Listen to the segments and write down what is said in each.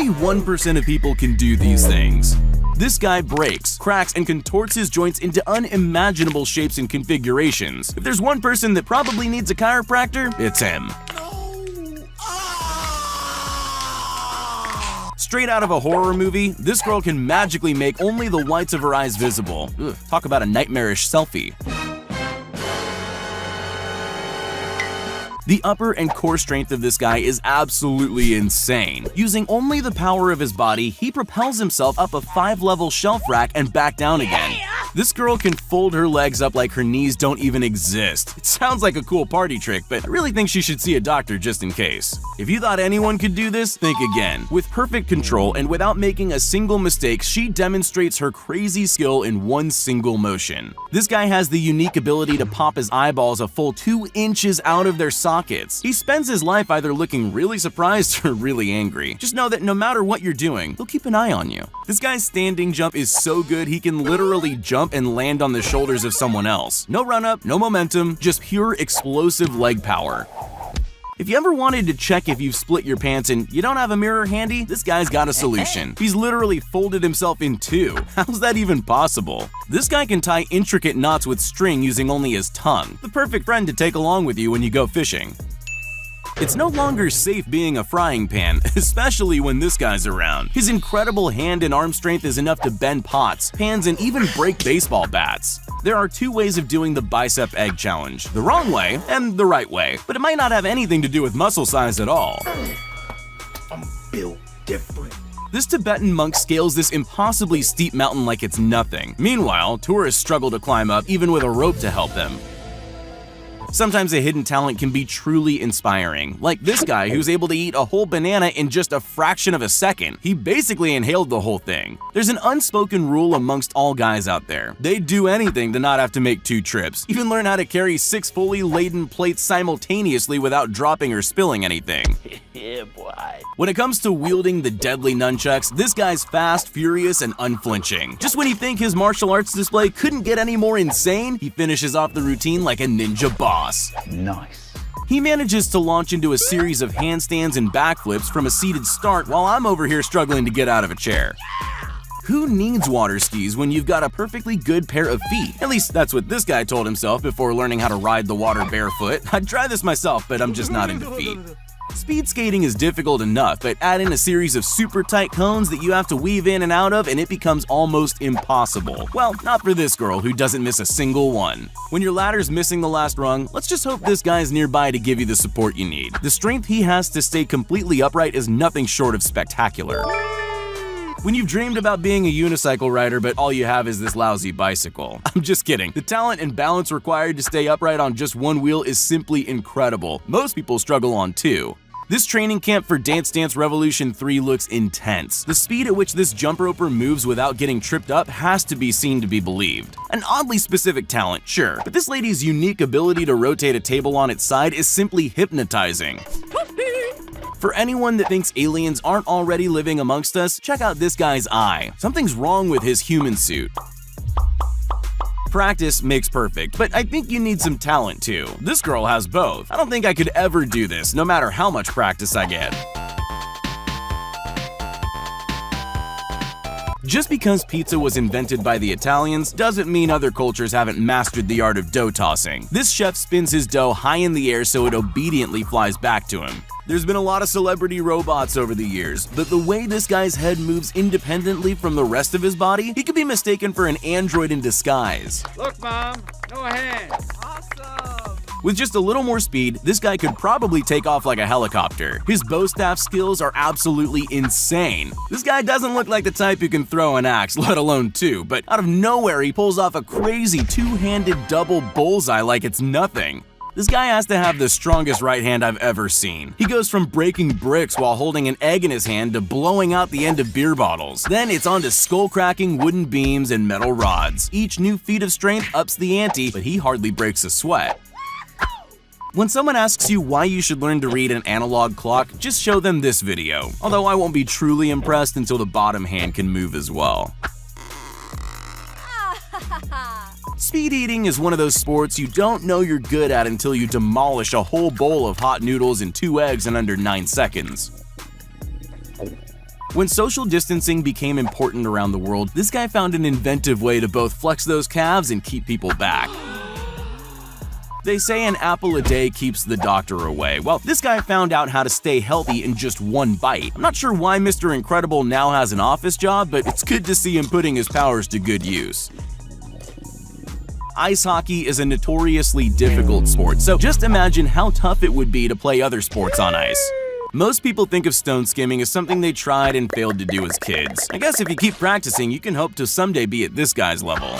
only 1% of people can do these things. This guy breaks, cracks, and contorts his joints into unimaginable shapes and configurations. If there's one person that probably needs a chiropractor, it's him. Straight out of a horror movie, this girl can magically make only the whites of her eyes visible. Ugh, talk about a nightmarish selfie. The upper and core strength of this guy is absolutely insane. Using only the power of his body, he propels himself up a 5-level shelf rack and back down again. This girl can fold her legs up like her knees don't even exist. It sounds like a cool party trick, but I really think she should see a doctor just in case. If you thought anyone could do this, think again. With perfect control and without making a single mistake, she demonstrates her crazy skill in one single motion. This guy has the unique ability to pop his eyeballs a full 2 inches out of their sockets. He spends his life either looking really surprised or really angry. Just know that no matter what you're doing, he'll keep an eye on you. This guy's standing jump is so good he can literally jump and land on the shoulders of someone else. No run-up, no momentum, just pure explosive leg power. If you ever wanted to check if you've split your pants and you don't have a mirror handy, this guy's got a solution. He's literally folded himself in 2. How's that even possible? This guy can tie intricate knots with string using only his tongue. The perfect friend to take along with you when you go fishing. It's no longer safe being a frying pan, especially when this guy's around. His incredible hand and arm strength is enough to bend pots, pans, and even break baseball bats. There are 2 ways of doing the bicep egg challenge, the wrong way and the right way, but it might not have anything to do with muscle size at all. I'm built different. This Tibetan monk scales this impossibly steep mountain like it's nothing. Meanwhile, tourists struggle to climb up even with a rope to help them. Sometimes a hidden talent can be truly inspiring, like this guy who's able to eat a whole banana in just a fraction of a second. He basically inhaled the whole thing. There's an unspoken rule amongst all guys out there. They'd do anything to not have to make 2 trips, even learn how to carry 6 fully laden plates simultaneously without dropping or spilling anything. Yeah, boy. When it comes to wielding the deadly nunchucks, this guy's fast, furious, and unflinching. Just when you think his martial arts display couldn't get any more insane, he finishes off the routine like a ninja boss. Nice. He manages to launch into a series of handstands and backflips from a seated start while I'm over here struggling to get out of a chair. Who needs water skis when you've got a perfectly good pair of feet? At least that's what this guy told himself before learning how to ride the water barefoot. I'd try this myself, but I'm just not into feet. Speed skating is difficult enough, but add in a series of super tight cones that you have to weave in and out of and it becomes almost impossible. Well, not for this girl who doesn't miss a single one. When your ladder's missing the last rung, let's just hope this guy's nearby to give you the support you need. The strength he has to stay completely upright is nothing short of spectacular. When you've dreamed about being a unicycle rider but all you have is this lousy bicycle. I'm just kidding. The talent and balance required to stay upright on just 1 wheel is simply incredible. Most people struggle on 2. This training camp for Dance Dance Revolution 3 looks intense. The speed at which this jump roper moves without getting tripped up has to be seen to be believed. An oddly specific talent, sure, but this lady's unique ability to rotate a table on its side is simply hypnotizing. For anyone that thinks aliens aren't already living amongst us, check out this guy's eye. Something's wrong with his human suit. Practice makes perfect, but I think you need some talent too. This girl has both. I don't think I could ever do this, no matter how much practice I get. Just because pizza was invented by the Italians doesn't mean other cultures haven't mastered the art of dough tossing. This chef spins his dough high in the air so it obediently flies back to him. There's been a lot of celebrity robots over the years, but the way this guy's head moves independently from the rest of his body, he could be mistaken for an android in disguise. Look, Mom, no hands. Awesome! With just a little more speed, this guy could probably take off like a helicopter. His bow staff skills are absolutely insane. This guy doesn't look like the type who can throw an axe, let alone 2, but out of nowhere he pulls off a crazy 2-handed double bullseye like it's nothing. This guy has to have the strongest right hand I've ever seen. He goes from breaking bricks while holding an egg in his hand to blowing out the end of beer bottles. Then it's on to skull-cracking wooden beams and metal rods. Each new feat of strength ups the ante, but he hardly breaks a sweat. When someone asks you why you should learn to read an analog clock, just show them this video. Although I won't be truly impressed until the bottom hand can move as well. Speed eating is one of those sports you don't know you're good at until you demolish a whole bowl of hot noodles and 2 eggs in under 9 seconds. When social distancing became important around the world, this guy found an inventive way to both flex those calves and keep people back. They say an apple a day keeps the doctor away. Well, this guy found out how to stay healthy in just one bite. I'm not sure why Mr. Incredible now has an office job, but it's good to see him putting his powers to good use. Ice hockey is a notoriously difficult sport, so just imagine how tough it would be to play other sports on ice. Most people think of stone skimming as something they tried and failed to do as kids. I guess if you keep practicing, you can hope to someday be at this guy's level.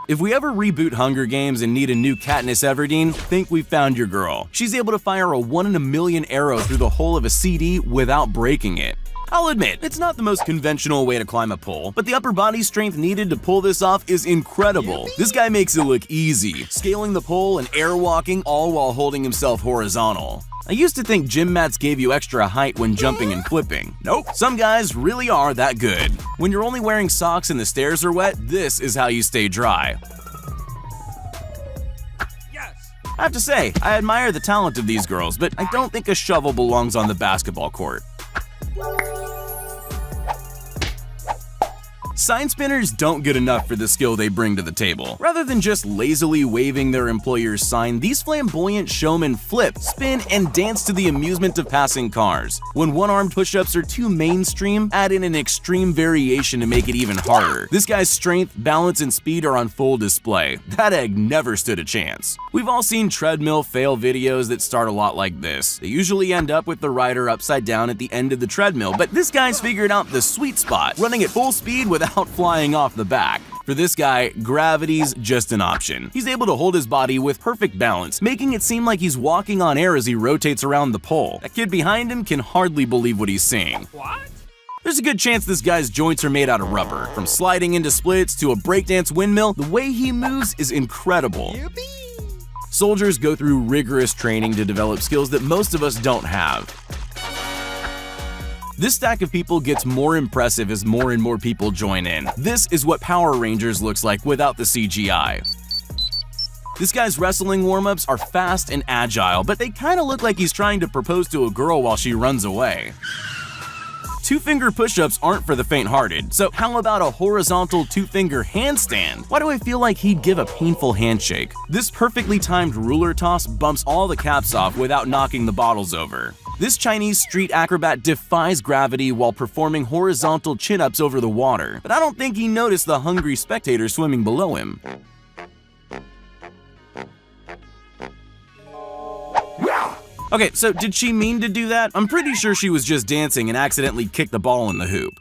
If we ever reboot Hunger Games and need a new Katniss Everdeen, think we've found your girl. She's able to fire a 1 in a million arrow through the hull of a CD without breaking it. I'll admit, it's not the most conventional way to climb a pole, but the upper body strength needed to pull this off is incredible. This guy makes it look easy, scaling the pole and airwalking all while holding himself horizontal. I used to think gym mats gave you extra height when jumping and flipping. Nope, some guys really are that good. When you're only wearing socks and the stairs are wet, this is how you stay dry. Yes. I have to say, I admire the talent of these girls, but I don't think a shovel belongs on the basketball court. Sign spinners don't get enough for the skill they bring to the table. Rather than just lazily waving their employer's sign, these flamboyant showmen flip, spin, and dance to the amusement of passing cars. When one-armed push-ups are too mainstream, add in an extreme variation to make it even harder. This guy's strength, balance, and speed are on full display. That egg never stood a chance. We've all seen treadmill fail videos that start a lot like this. They usually end up with the rider upside down at the end of the treadmill, but this guy's figured out the sweet spot, running at full speed without flying off the back. For this guy, gravity's just an option. He's able to hold his body with perfect balance, making it seem like he's walking on air as he rotates around the pole. That kid behind him can hardly believe what he's seeing. What? There's a good chance this guy's joints are made out of rubber. From sliding into splits to a breakdance windmill, the way he moves is incredible. Soldiers go through rigorous training to develop skills that most of us don't have. This stack of people gets more impressive as more and more people join in. This is what Power Rangers looks like without the CGI. This guy's wrestling warm-ups are fast and agile, but they kinda look like he's trying to propose to a girl while she runs away. Two-finger push-ups aren't for the faint-hearted, so how about a horizontal two-finger handstand? Why do I feel like he'd give a painful handshake? This perfectly timed ruler toss bumps all the caps off without knocking the bottles over. This Chinese street acrobat defies gravity while performing horizontal chin-ups over the water, but I don't think he noticed the hungry spectator swimming below him. Okay, so did she mean to do that? I'm pretty sure she was just dancing and accidentally kicked the ball in the hoop.